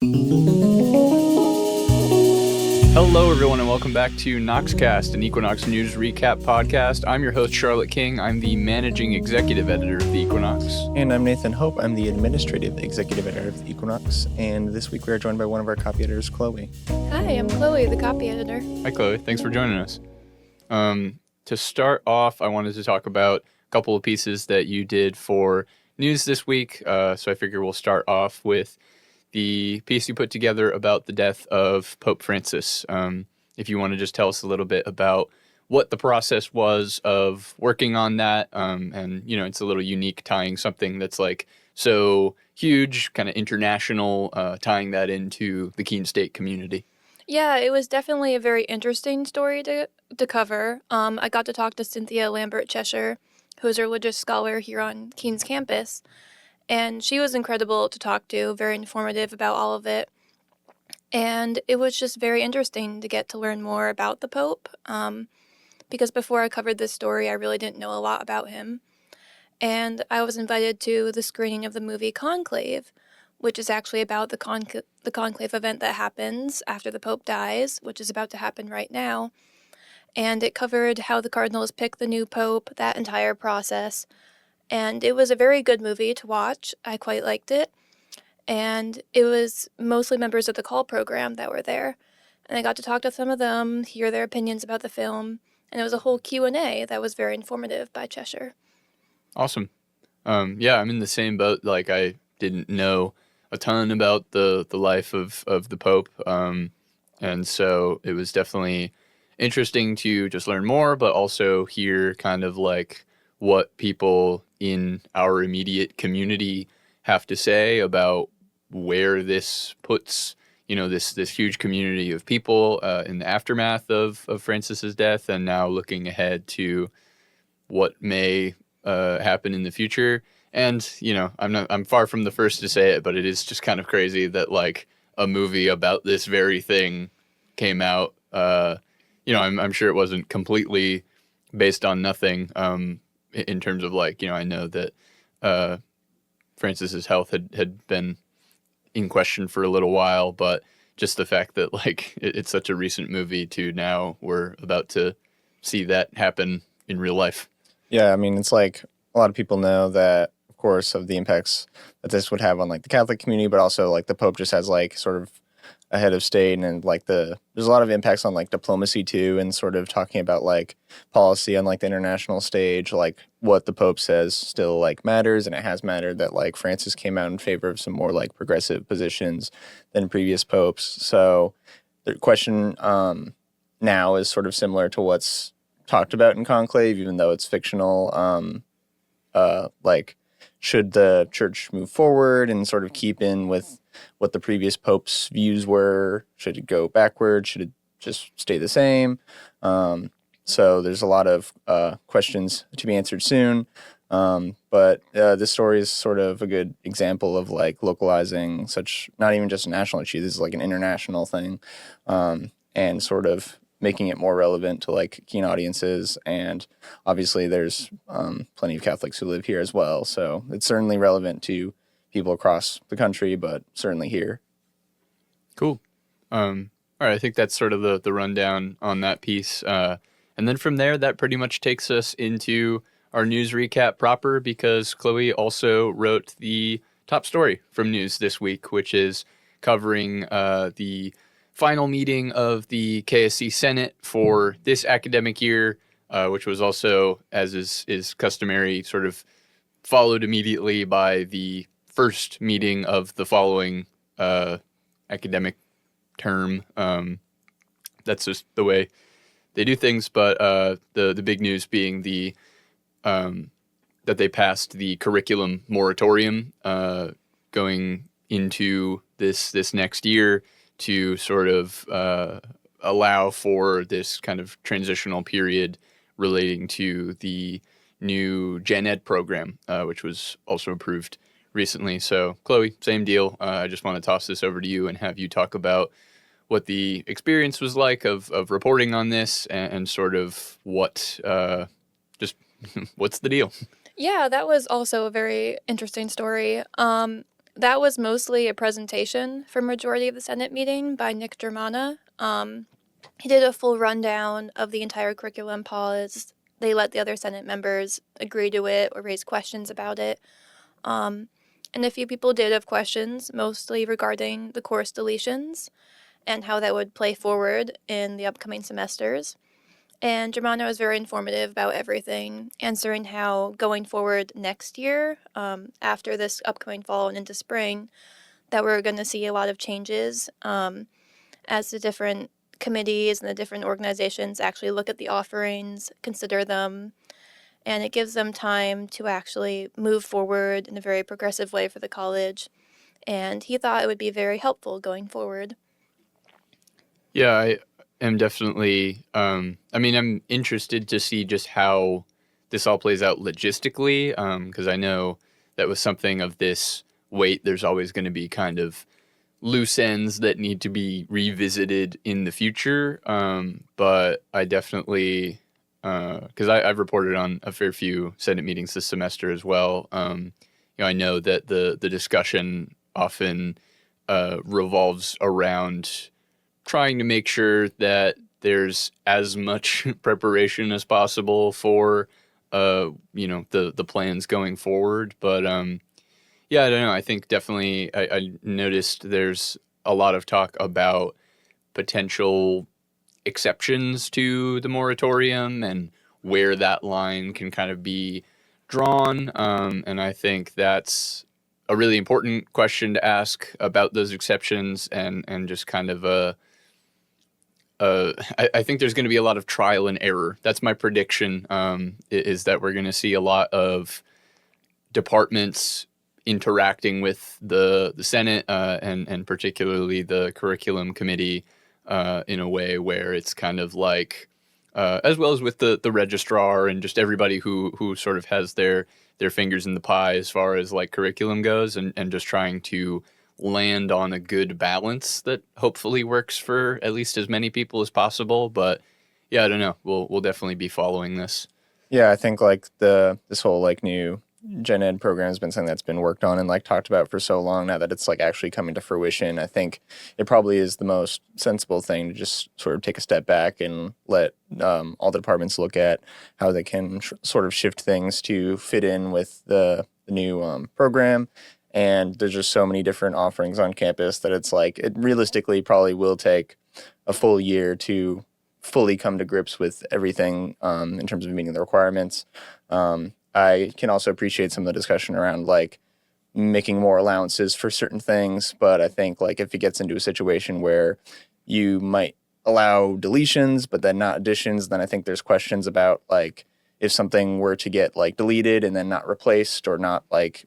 Hello, everyone, and welcome back to Noxcast, an Equinox news recap podcast. I'm your host, Charlotte King. I'm the managing executive editor of the Equinox. And I'm Nathan Hope. I'm the administrative executive editor of the Equinox. And this week we are joined by one of our copy editors, Chloe. Hi, I'm Chloe, the copy editor. Hi, Chloe. Thanks for joining us. To start off, I wanted to talk about a couple of pieces that you did for news this week. So I figure we'll start off with the piece you put together about the death of Pope Francis. If you want to just tell us a little bit about what the process was of working on that. And, you know, it's a little unique tying something that's like so huge, kind of international, tying that into the Keene State community. Yeah, it was definitely a very interesting story to cover. I got to talk to Cynthia Lambert-Cheshire, who's a religious scholar here on Keene's campus. And she was incredible to talk to, very informative about all of it. And it was just very interesting to get to learn more about the Pope, because before I covered this story, I really didn't know a lot about him. And I was invited to the screening of the movie Conclave, which is actually about the conclave event that happens after the Pope dies, which is about to happen right now. And it covered how the cardinals pick the new Pope, that entire process. And it was a very good movie to watch. I quite liked it. And it was mostly members of the call program that were there. And I got to talk to some of them, hear their opinions about the film. And it was a whole Q&A that was very informative by Cheshire. Awesome. Yeah, I'm in the same boat. Like, I didn't know a ton about the life of the Pope. And so it was definitely interesting to just learn more, but also hear kind of like what people in our immediate community have to say about where this puts, you know, this huge community of people in the aftermath of Francis's death, and now looking ahead to what may happen in the future. And, you know, I'm far from the first to say it, but it is just kind of crazy that like a movie about this very thing came out. You know, I'm sure it wasn't completely based on nothing. In terms of like, you know, I know that Francis's health had been in question for a little while, but just the fact that like it's such a recent movie to now we're about to see that happen in real life. Yeah, I mean, it's like a lot of people know that, of course, of the impacts that this would have on like the Catholic community, but also like the Pope just has like sort of a head of state, and like there's a lot of impacts on like diplomacy too, and sort of talking about like policy on like the international stage, like what the Pope says still like matters, and it has mattered that like Francis came out in favor of some more like progressive positions than previous popes. So the question now is sort of similar to what's talked about in Conclave, even though it's fictional. Like, should the church move forward and sort of keep in with what the previous pope's views were? Should it go backward? Should it just stay the same? So there's a lot of questions to be answered soon. But this story is sort of a good example of like localizing such, not even just a national issue, this is like an international thing, and sort of making it more relevant to like Keene audiences. And obviously there's plenty of Catholics who live here as well. So it's certainly relevant to people across the country, but certainly here. Cool. All right, I think that's sort of the rundown on that piece. And then from there, that pretty much takes us into our news recap proper, because Chloe also wrote the top story from news this week, which is covering the final meeting of the KSC Senate for this academic year, which was also, as is customary, sort of followed immediately by the first meeting of the following academic term. That's just the way they do things. But the big news being that they passed the curriculum moratorium going into this next year, to sort of allow for this kind of transitional period relating to the new Gen Ed program, which was also approved recently. So, Chloe, same deal. I just want to toss this over to you and have you talk about what the experience was like of reporting on this, and sort of what, what's the deal? Yeah, that was also a very interesting story. That was mostly a presentation for majority of the Senate meeting by Nick Germana. He did a full rundown of the entire curriculum pause. They let the other Senate members agree to it or raise questions about it. And a few people did have questions, mostly regarding the course deletions and how that would play forward in the upcoming semesters. And Germano was very informative about everything, answering how going forward next year, after this upcoming fall and into spring, that we're going to see a lot of changes as the different committees and the different organizations actually look at the offerings, consider them, and it gives them time to actually move forward in a very progressive way for the college. And he thought it would be very helpful going forward. Yeah, I am definitely. I'm interested to see just how this all plays out logistically, because I know that with something of this weight, there's always going to be kind of loose ends that need to be revisited in the future. But I definitely, because I've reported on a fair few Senate meetings this semester as well. I know that the discussion often revolves around trying to make sure that there's as much preparation as possible for the plans going forward. But yeah, I don't know. I think definitely I noticed there's a lot of talk about potential exceptions to the moratorium and where that line can kind of be drawn. And I think that's a really important question to ask about those exceptions and just kind of I think there's going to be a lot of trial and error. That's my prediction, is that we're going to see a lot of departments interacting with the Senate and particularly the curriculum committee in a way where it's kind of like, as well as with the registrar and just everybody who sort of has their fingers in the pie as far as like curriculum goes, and just trying to land on a good balance that hopefully works for at least as many people as possible. But yeah, I don't know. We'll definitely be following this. Yeah, I think like this whole like new gen ed program has been something that's been worked on and like talked about for so long now that it's like actually coming to fruition. I think it probably is the most sensible thing to just sort of take a step back and let all the departments look at how they can sort of shift things to fit in with the new program. And there's just so many different offerings on campus that it's like it realistically probably will take a full year to fully come to grips with everything in terms of meeting the requirements. I can also appreciate some of the discussion around like making more allowances for certain things, but I think like if it gets into a situation where you might allow deletions but then not additions, then I think there's questions about like if something were to get like deleted and then not replaced or not like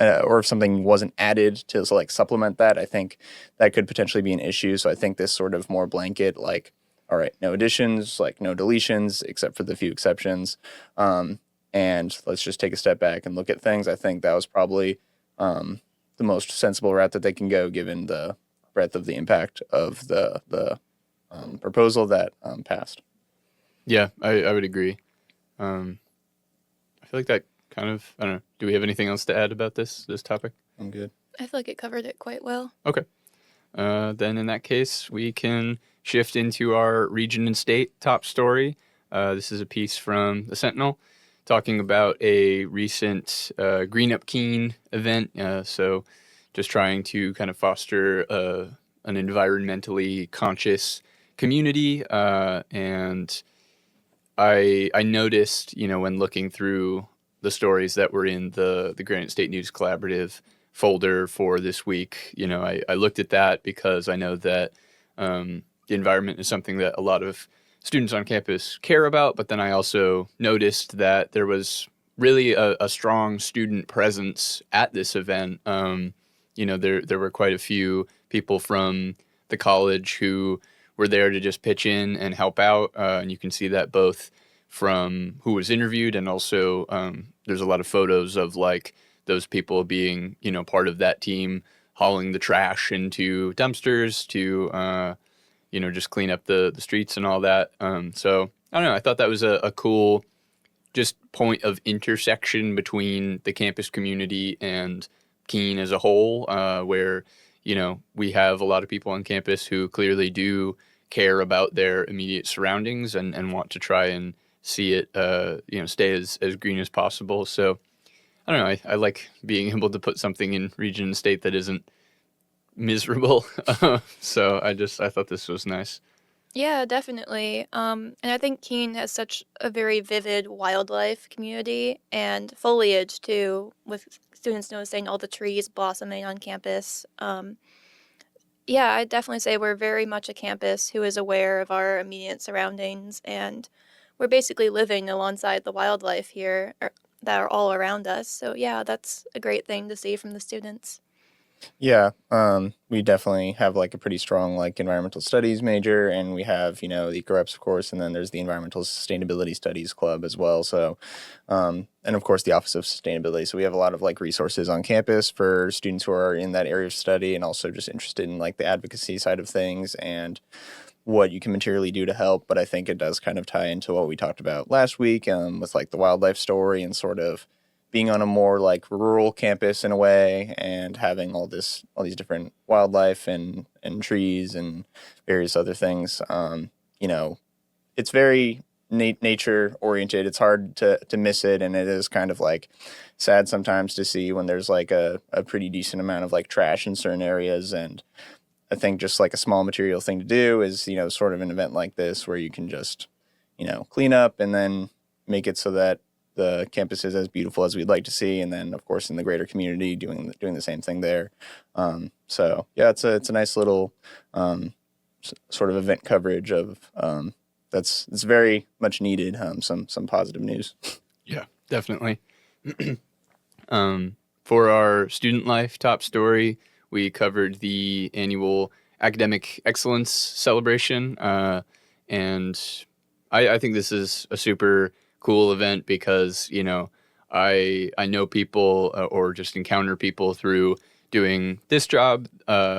or if something wasn't added to like supplement that, I think that could potentially be an issue. So I think this sort of more blanket like, all right, no additions, like no deletions, except for the few exceptions. And let's just take a step back and look at things. I think that was probably the most sensible route that they can go, given the breadth of the impact of the proposal that passed. Yeah, I would agree. I feel like that kind of, I don't know. Do we have anything else to add about this topic? I'm good. I feel like it covered it quite well. Okay. Then in that case, we can shift into our region and state top story. This is a piece from the Sentinel talking about a recent Green Up Keene event. So just trying to kind of foster an environmentally conscious community. And I noticed, when looking through the stories that were in the Granite State News Collaborative folder for this week, I looked at that because I know that the environment is something that a lot of students on campus care about, but then I also noticed that there was really a strong student presence at this event. There were quite a few people from the college who were there to just pitch in and help out, and you can see that both from who was interviewed and also there's a lot of photos of like those people being, part of that team hauling the trash into dumpsters to just clean up the streets and all that. So I don't know. I thought that was a cool just point of intersection between the campus community and Keene as a whole, where, we have a lot of people on campus who clearly do care about their immediate surroundings and want to try and see it, stay as green as possible. So I don't know. I like being able to put something in region and state that isn't miserable. So I thought this was nice. Yeah, definitely. And I think Keene has such a very vivid wildlife community and foliage too, with students noticing all the trees blossoming on campus. Yeah, I'd definitely say we're very much a campus who is aware of our immediate surroundings, and we're basically living alongside the wildlife here that are all around us. So yeah, that's a great thing to see from the students. Yeah, we definitely have like a pretty strong like environmental studies major, and we have the eco-reps, of course, and then there's the environmental sustainability studies club as well. So, and of course the Office of Sustainability. So we have a lot of like resources on campus for students who are in that area of study and also just interested in like the advocacy side of things and what you can materially do to help. But I think it does kind of tie into what we talked about last week, with like the wildlife story and sort of being on a more like rural campus in a way and having all these different wildlife and trees and various other things. It's very nature oriented. It's hard to miss it, and it is kind of like sad sometimes to see when there's like a pretty decent amount of like trash in certain areas. And I think just like a small material thing to do is sort of an event like this where you can just clean up and then make it so that the campus is as beautiful as we'd like to see, and then of course in the greater community doing the same thing there. So yeah, it's a nice little sort of event coverage of it's very much needed. Some positive news. Yeah, definitely. For our student life top story, we covered the annual academic excellence celebration, and I think this is a super cool event because I know people or just encounter people through doing this job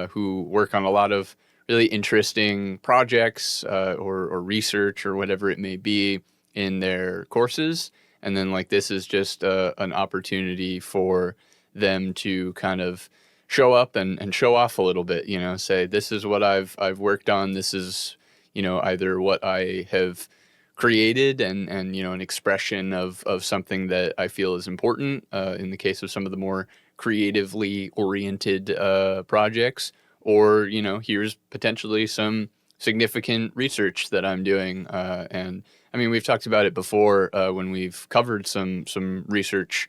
who work on a lot of really interesting projects or research or whatever it may be in their courses, and then like this is just an opportunity for them to kind of show up and show off a little bit, say this is what I've worked on, this is either what I have created and an expression of something that I feel is important in the case of some of the more creatively oriented projects, or here's potentially some significant research that I'm doing, and I mean we've talked about it before when we've covered some research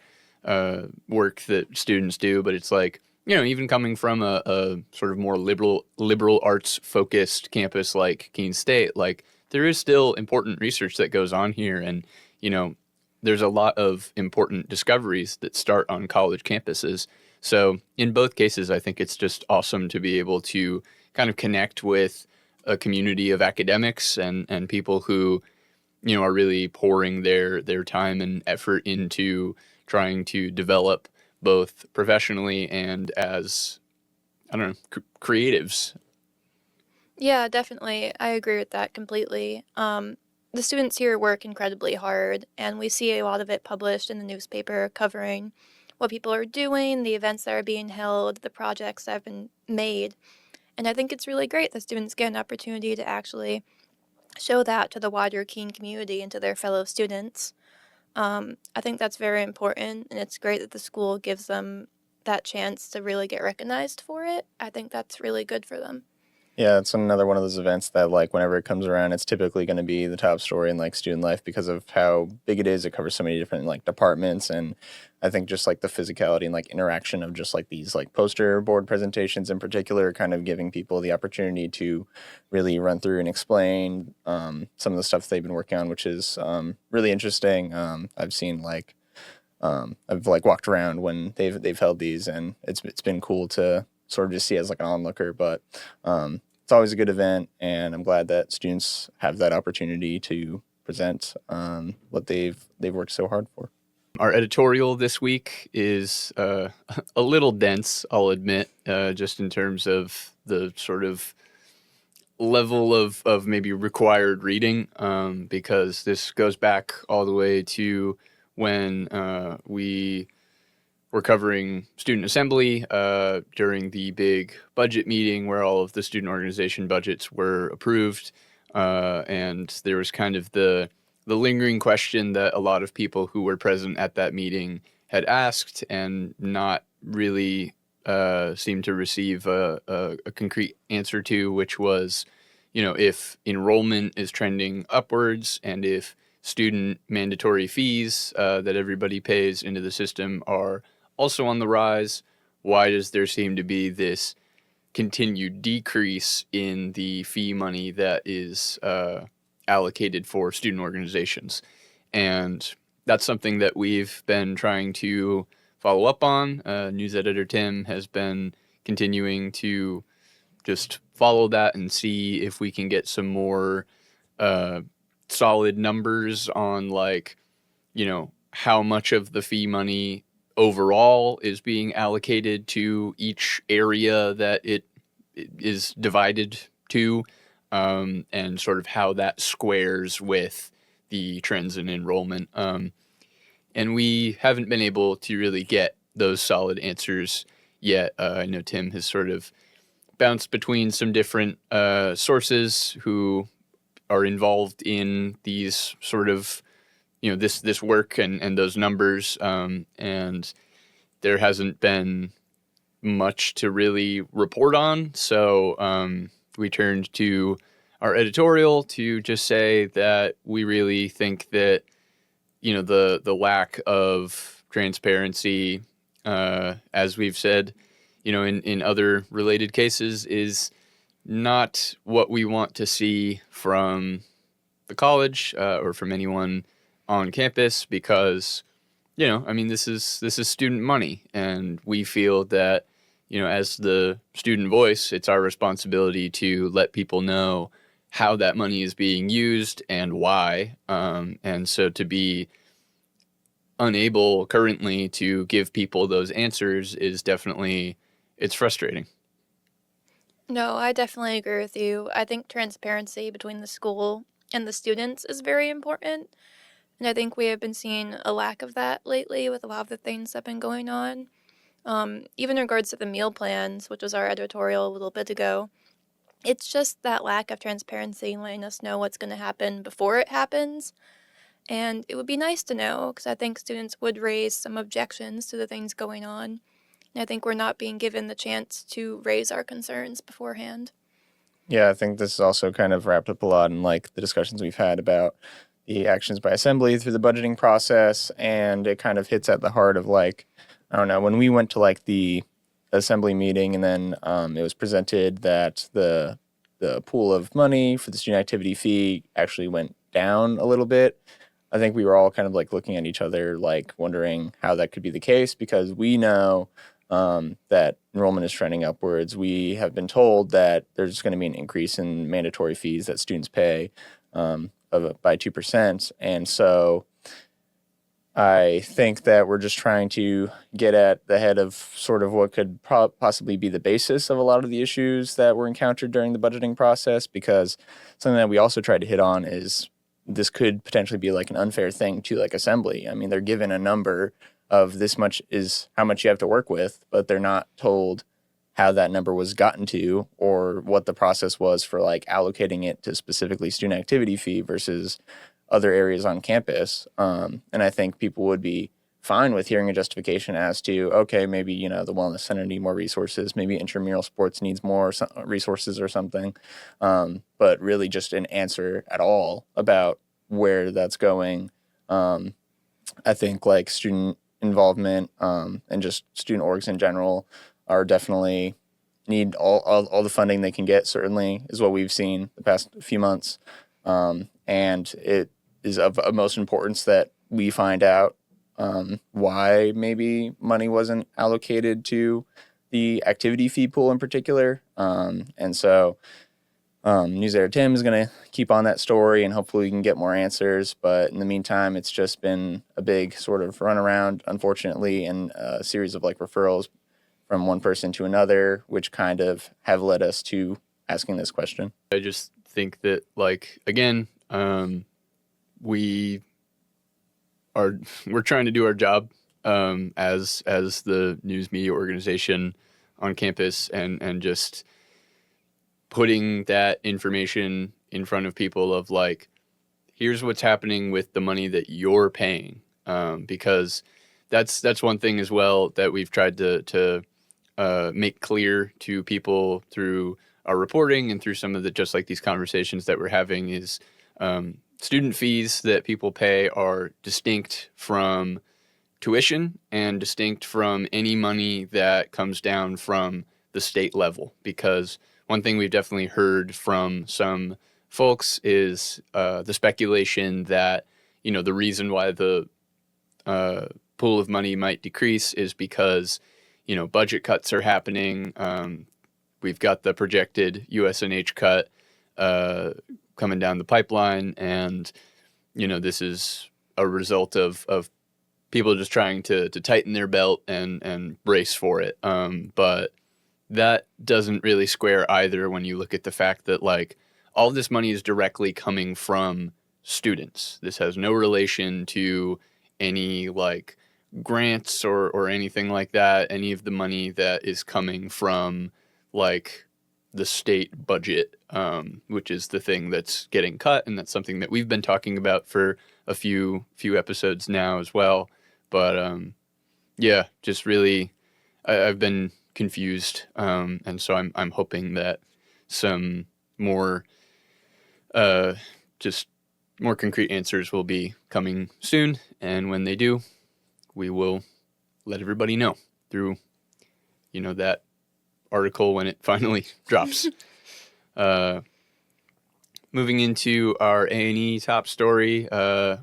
work that students do, but it's like even coming from a sort of more liberal arts focused campus like Keene State, like there is still important research that goes on here, and there's a lot of important discoveries that start on college campuses. So in both cases, I think it's just awesome to be able to kind of connect with a community of academics and people who are really pouring their time and effort into trying to develop both professionally and as, I don't know, creatives. Yeah, definitely. I agree with that completely. The students here work incredibly hard, and we see a lot of it published in the newspaper covering what people are doing, the events that are being held, the projects that have been made. And I think it's really great that students get an opportunity to actually show that to the wider Keene community and to their fellow students. I think that's very important, and it's great that the school gives them that chance to really get recognized for it. I think that's really good for them. Yeah, it's another one of those events that, like, whenever it comes around, it's typically going to be the top story in like student life because of how big it is. It covers so many different like departments, and I think just like the physicality and like interaction of just like these like poster board presentations in particular, kind of giving people the opportunity to really run through and explain some of the stuff they've been working on, which is really interesting. I've seen like I've like walked around when they've held these, and it's been cool to sort of just see as like an onlooker. But it's always a good event, and I'm glad that students have that opportunity to present what they've worked so hard for. Our editorial this week is a little dense, I'll admit, just in terms of the sort of level of maybe required reading, because this goes back all the way to when we were covering student assembly during the big budget meeting where all of the student organization budgets were approved. And there was kind of the lingering question that a lot of people who were present at that meeting had asked and not really seemed to receive a concrete answer to, which was, if enrollment is trending upwards and if student mandatory fees that everybody pays into the system are also on the rise, why does there seem to be this continued decrease in the fee money that is allocated for student organizations? And that's something that we've been trying to follow up on. News editor Tim has been continuing to just follow that and see if we can get some more solid numbers on, like, how much of the fee money overall is being allocated to each area that it is divided to, and sort of how that squares with the trends in enrollment. And we haven't been able to really get those solid answers yet. I know Tim has sort of bounced between some different sources who are involved in these sort of, this work and those numbers. And there hasn't been much to really report on. So we turned to our editorial to just say that we really think that, the lack of transparency, as we've said, in other related cases, is not what we want to see from the college or from anyone on campus, because, this is student money, and we feel that, as the student voice, it's our responsibility to let people know how that money is being used and why. And so to be unable currently to give people those answers is definitely, it's frustrating. No, I definitely agree with you. I think transparency between the school and the students is very important. And I think we have been seeing a lack of that lately with a lot of the things that have been going on. Even in regards to the meal plans, which was our editorial a little bit ago, it's just that lack of transparency, letting us know what's going to happen before it happens. And it would be nice to know, because I think students would raise some objections to the things going on. And I think we're not being given the chance to raise our concerns beforehand. Yeah, I think this is also kind of wrapped up a lot in like the discussions we've had about the actions by assembly through the budgeting process, and it kind of hits at the heart of, like, I don't know, when we went to like the assembly meeting and then it was presented that the pool of money for the student activity fee actually went down a little bit. I think we were all kind of like looking at each other, like wondering how that could be the case, because we know that enrollment is trending upwards. We have been told that there's going to be an increase in mandatory fees that students pay by 2%. And so I think that we're just trying to get at the head of sort of what could possibly be the basis of a lot of the issues that were encountered during the budgeting process, because something that we also tried to hit on is this could potentially be like an unfair thing to like assembly. I mean, they're given a number of this much is how much you have to work with, but they're not told how that number was gotten to or what the process was for like allocating it to specifically student activity fee versus other areas on campus. And I think people would be fine with hearing a justification as to, okay, maybe, the wellness center need more resources, maybe intramural sports needs more resources or something. But really just an answer at all about where that's going. I think like student involvement and just student orgs in general are definitely need all the funding they can get, certainly, is what we've seen the past few months. And it is of utmost importance that we find out why maybe money wasn't allocated to the activity fee pool in particular. And so News Editor Tim is going to keep on that story, and hopefully we can get more answers. But in the meantime, it's just been a big sort of runaround, unfortunately, and a series of like referrals from one person to another, which kind of have led us to asking this question. I just think that, like, again, we're trying to do our job as the news media organization on campus, and just putting that information in front of people of like, here's what's happening with the money that you're paying, because that's one thing as well that we've tried to make clear to people through our reporting and through some of the just like these conversations that we're having is student fees that people pay are distinct from tuition and distinct from any money that comes down from the state level. Because one thing we've definitely heard from some folks is the speculation that, you know, the reason why the pool of money might decrease is because, you know, budget cuts are happening. We've got the projected USNH cut coming down the pipeline, and, you know, this is a result of people just trying to tighten their belt and brace for it. But that doesn't really square either when you look at the fact that, like, all this money is directly coming from students. This has no relation to any, like, grants or anything like that. Any of the money that is coming from, like, the state budget, which is the thing that's getting cut, and that's something that we've been talking about for a few episodes now as well. But yeah, just really, I've been confused, and so I'm hoping that some more just more concrete answers will be coming soon, and when they do, we will let everybody know through, you know, that article when it finally drops. Moving into our A&E top story,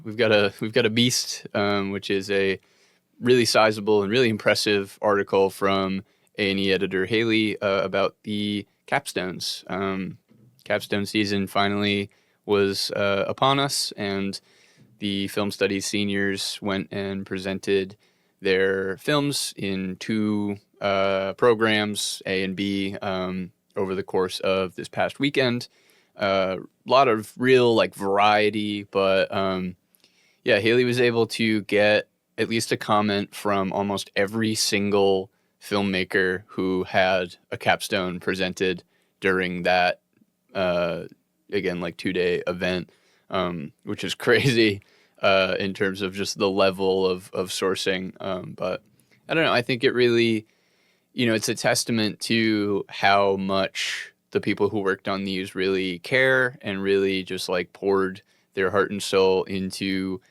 we've got a beast, which is a really sizable and really impressive article from A&E editor Haley about the capstones. Capstone season finally was upon us, and the film studies seniors went and presented their films in two programs, A and B, over the course of this past weekend. A lot of real, like, variety, but yeah, Haley was able to get at least a comment from almost every single filmmaker who had a capstone presented during that again, like, 2-day event, which is crazy in terms of just the level of sourcing. But I don't know, I think it really, you know, it's a testament to how much the people who worked on these really care and really just, like, poured their heart and soul into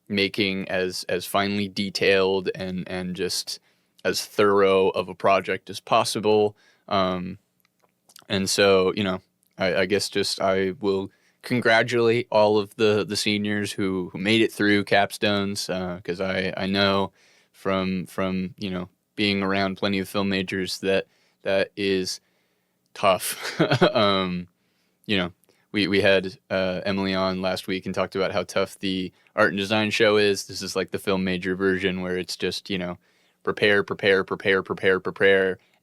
making as finely detailed and just as thorough of a project as possible. And so, you know, I guess just I will congratulate all of the seniors who made it through capstones, because I know from you know, being around plenty of film majors that is tough. You know, we had Emily on last week and talked about how tough the art and design show is. This is like the film major version where it's just, you know, prepare,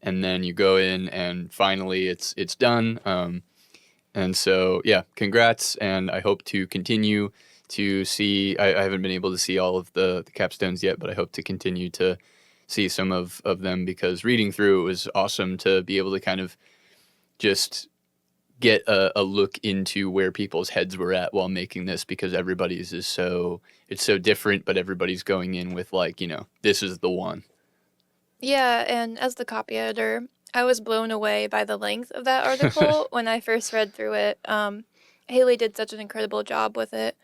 and then you go in and finally it's done. And so, yeah, congrats, and I hope to continue to see, I haven't been able to see all of the capstones yet, but I hope to continue to see some of them, because reading through it was awesome to be able to kind of just get a look into where people's heads were at while making this, because everybody's is so, it's so different, but everybody's going in with, like, you know, this is the one. Yeah, and as the copy editor, I was blown away by the length of that article when I first read through it. Haley did such an incredible job with it,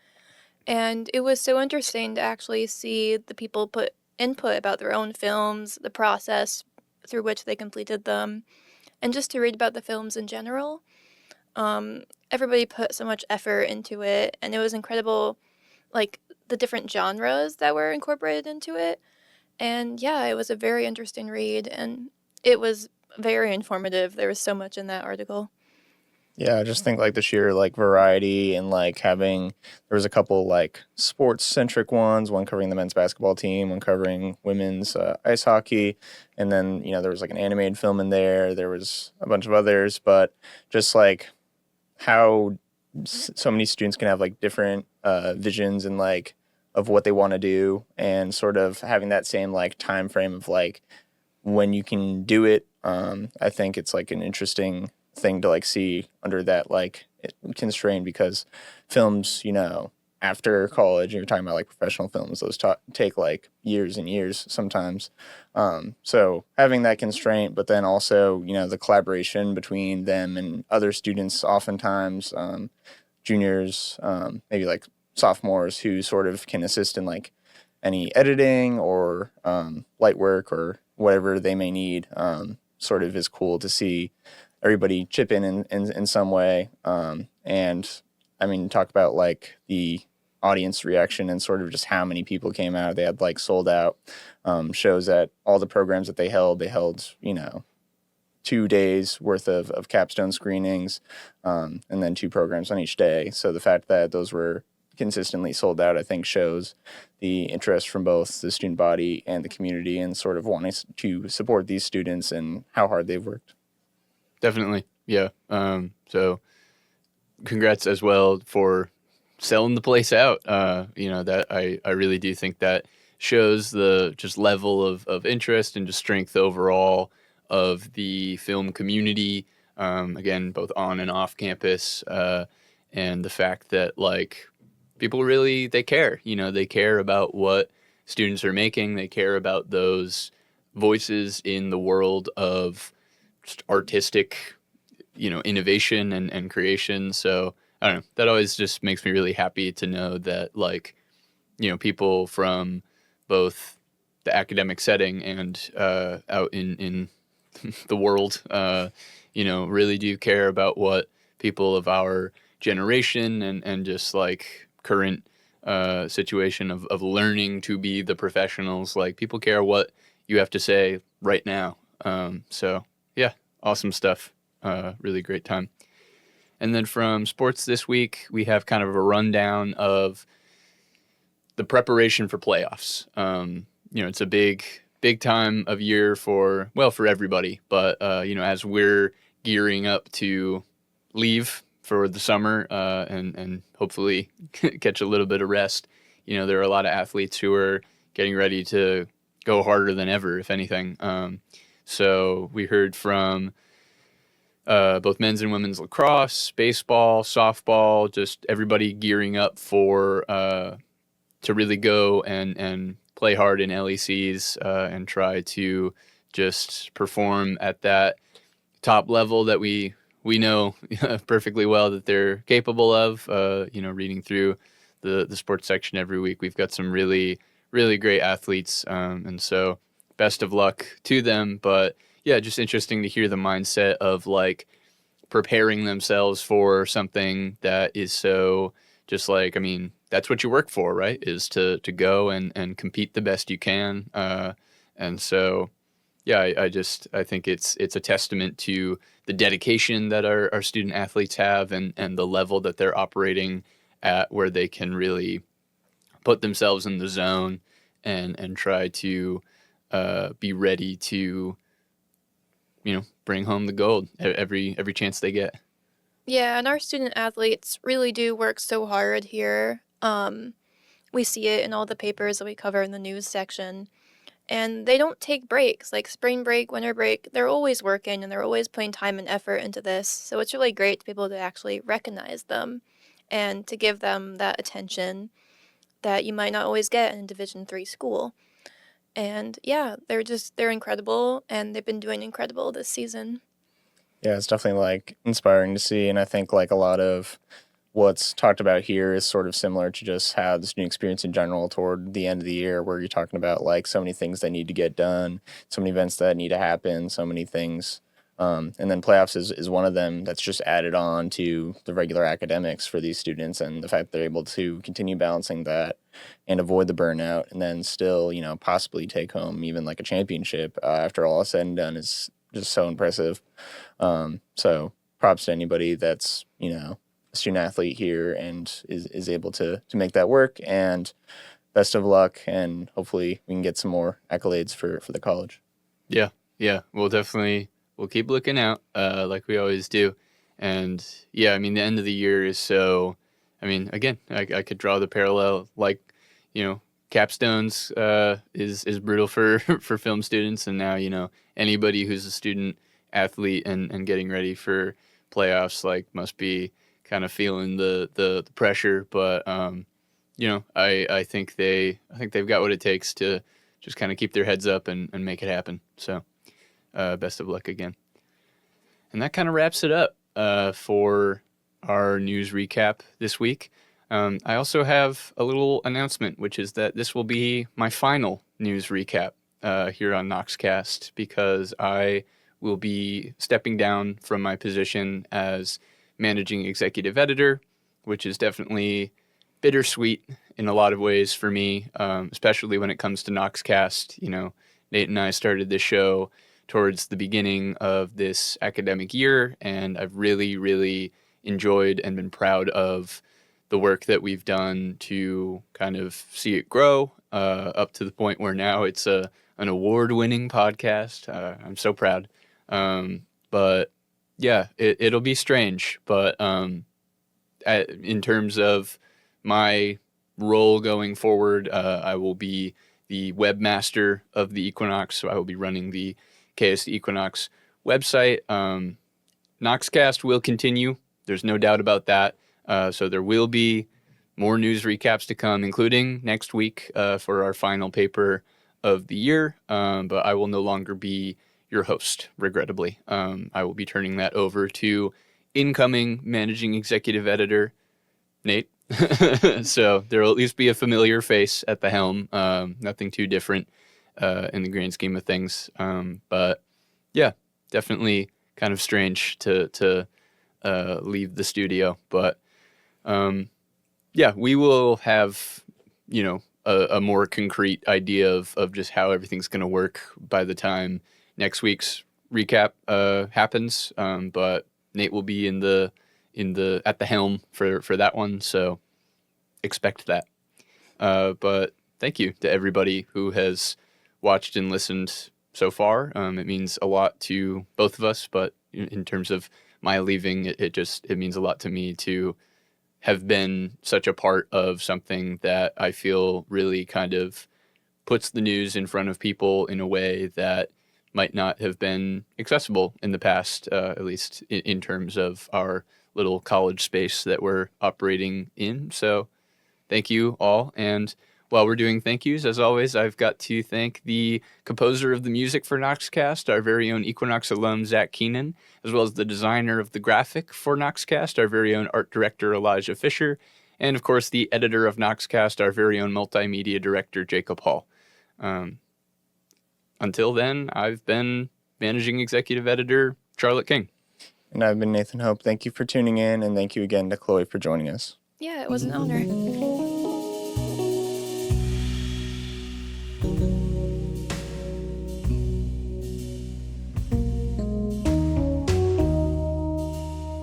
and it was so interesting to actually see the people put input about their own films, the process through which they completed them, and just to read about the films in general. Everybody put so much effort into it, and it was incredible, like, the different genres that were incorporated into it. And yeah, it was a very interesting read, and it was very informative. There was so much in that article. Yeah, I just think, like, the sheer, like, variety and, like, having, there was a couple, like, sports centric ones, one covering the men's basketball team, one covering women's ice hockey, and then, you know, there was, like, an animated film in there. There was a bunch of others, but just, like, how so many students can have, like, different visions and, like, of what they want to do, and sort of having that same like time frame of like when you can do it. I think it's like an interesting thing to like see under that like constraint, because films, after college, you're talking about like professional films, those take like years and years sometimes. So having that constraint, but then also, the collaboration between them and other students, oftentimes juniors, maybe like sophomores, who sort of can assist in like any editing or light work or whatever they may need, sort of is cool to see everybody chip in some way. And I mean, talk about like the audience reaction and sort of just how many people came out. They had like sold out shows at all the programs that they held. They held, 2 days worth of capstone screenings, and then 2 programs on each day. So the fact that those were consistently sold out, I think, shows the interest from both the student body and the community, and sort of wanting to support these students and how hard they've worked. Definitely. Yeah. So congrats as well for selling the place out. That I really do think that shows the just level of interest and just strength overall of the film community, again, both on and off campus, and the fact that like people really, they care, they care about what students are making. They care about those voices in the world of just artistic, innovation and creation. So I don't know, that always just makes me really happy to know that like, people from both the academic setting and out in the world, really do care about what people of our generation and just like current situation of learning to be the professionals. Like people care what you have to say right now. So yeah, awesome stuff. Really great time. And then from sports this week, we have kind of a rundown of the preparation for playoffs. It's a big time of year for everybody. But, as we're gearing up to leave for the summer and hopefully catch a little bit of rest, there are a lot of athletes who are getting ready to go harder than ever, if anything. So we heard from both men's and women's lacrosse, baseball, softball, just everybody gearing up for to really go and play hard in LECs and try to just perform at that top level that we know perfectly well that they're capable of. Reading through the sports section every week, we've got some really, really great athletes, and so best of luck to them. But yeah, just interesting to hear the mindset of like preparing themselves for something that is so just like, I mean, that's what you work for, right? Is to go and compete the best you can. And so, yeah, I think it's a testament to the dedication that our student athletes have and the level that they're operating at, where they can really put themselves in the zone and try to be ready to, bring home the gold every chance they get. Yeah, and our student athletes really do work so hard here. We see it in all the papers that we cover in the news section. And they don't take breaks, like spring break, winter break. They're always working and they're always putting time and effort into this. So it's really great to be able to actually recognize them and to give them that attention that you might not always get in a Division III school. And yeah, they're incredible, and they've been doing incredible this season. Yeah, it's definitely like inspiring to see. And I think like a lot of what's talked about here is sort of similar to just how the student experience in general toward the end of the year, where you're talking about like so many things that need to get done, so many events that need to happen, so many things. And then playoffs is one of them that's just added on to the regular academics for these students, and the fact that they're able to continue balancing that and avoid the burnout, and then still, possibly take home even like a championship after all is said and done is just so impressive. So props to anybody that's, a student athlete here and is able to make that work, and best of luck, and hopefully we can get some more accolades for the college. Yeah. We'll keep looking out like we always do. And yeah, I mean, the end of the year is so, I mean, again, I could draw the parallel like, capstones is brutal for for film students, and now anybody who's a student athlete and getting ready for playoffs like must be kind of feeling the pressure. But I think they've got what it takes to just kind of keep their heads up and make it happen. So best of luck again. And that kind of wraps it up for our news recap this week. I also have a little announcement, which is that this will be my final news recap here on Noxcast, because I will be stepping down from my position as managing executive editor, which is definitely bittersweet in a lot of ways for me, especially when it comes to Noxcast. Nate and I started this show towards the beginning of this academic year, and I've really, really enjoyed and been proud of the work that we've done to kind of see it grow up to the point where now it's an award-winning podcast. I'm so proud. But yeah, it'll be strange. But in terms of my role going forward, I will be the webmaster of the Equinox, so I will be running the KSD Equinox website. Noxcast will continue. There's no doubt about that. So there will be more news recaps to come, including next week for our final paper of the year. But I will no longer be your host, regrettably. I will be turning that over to incoming managing executive editor, Nate. So there will at least be a familiar face at the helm. Nothing too different in the grand scheme of things. But yeah, definitely kind of strange to leave the studio. But yeah, we will have, a more concrete idea of just how everything's going to work by the time next week's recap happens. But Nate will be at the helm for that one, so expect that. But thank you to everybody who has watched and listened so far. It means a lot to both of us, but in terms of my leaving, it means a lot to me to have been such a part of something that I feel really kind of puts the news in front of people in a way that might not have been accessible in the past, at least in terms of our little college space that we're operating in. So thank you all. And while we're doing thank yous, as always, I've got to thank the composer of the music for Noxcast, our very own Equinox alum, Zach Keenan, as well as the designer of the graphic for Noxcast, our very own art director, Elijah Fisher, and of course the editor of Noxcast, our very own multimedia director, Jakob Hall. Until then, I've been managing executive editor, Charlotte King. And I've been Nathan Hope. Thank you for tuning in, and thank you again to Chloe for joining us. Yeah, it was an honor.